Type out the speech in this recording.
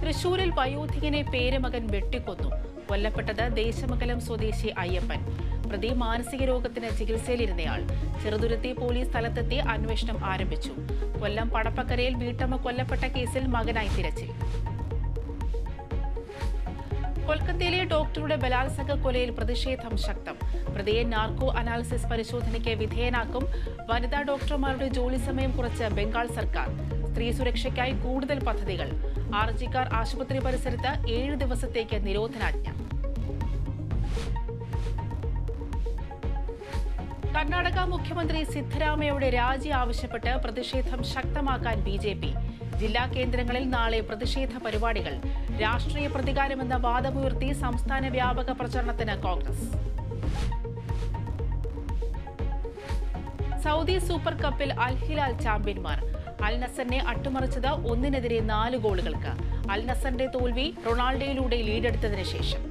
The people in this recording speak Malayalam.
തൃശൂരിൽ വയോധികനെ പേരമകൻ വെട്ടിക്കൊന്നു. കൊല്ലപ്പെട്ടത് ദേശമംഗലം സ്വദേശി അയ്യപ്പൻ. പ്രതി മാനസിക രോഗത്തിന് ചികിത്സയിലിരുന്നയാൾ. ചെറുതുരുത്തി പോലീസ് സ്ഥലത്തെത്തി അന്വേഷണം ആരംഭിച്ചു. കൊല്ലം പടപ്പക്കരയിൽ വീട്ടമ്മ കൊല്ലപ്പെട്ട കേസിൽ മകനായി തിരച്ചിൽ. കൊൽക്കത്തയിലെ ഡോക്ടറുടെ ബലാത്സംഗ കൊലയിൽ പ്രതിഷേധം ശക്തം. പ്രതിയെ നാർക്കോ അനാലിസിസ് പരിശോധനയ്ക്ക് വിധേയനാക്കും. വനിതാ ഡോക്ടർമാരുടെ ജോലി സമയം കുറച്ച് ബംഗാൾ സർക്കാർ. സ്ത്രീ സുരക്ഷയ്ക്കായി കൂടുതൽ പദ്ധതികൾ. ആർജിക്കാർ ആശുപത്രി പരിസരത്ത് 7 ദിവസത്തേക്ക് നിരോധനാജ്ഞ. കർണാടക മുഖ്യമന്ത്രി സിദ്ധരാമയ്യയുടെ രാജി ആവശ്യപ്പെട്ട് പ്രതിഷേധം ശക്തമാക്കാൻ BJP. ജില്ലാ കേന്ദ്രങ്ങളിൽ നാളെ പ്രതിഷേധ പരിപാടികൾ. രാഷ്ട്രീയ പ്രതികാരമെന്ന വാദമുയർത്തി സംസ്ഥാന വ്യാപക പ്രചരണത്തിന് കോൺഗ്രസ്. സൗദി സൂപ്പർ കപ്പിൽ അൽ ഹിലാൽ ചാമ്പ്യന്മാർ. അൽ നസറിനെ അട്ടിമറിച്ചത് 1-4 ഗോളുകൾക്ക്. അൽ നസറിന്റെ തോൽവി റൊണാൾഡോയിലൂടെ ലീഡെടുത്തതിന് ശേഷം.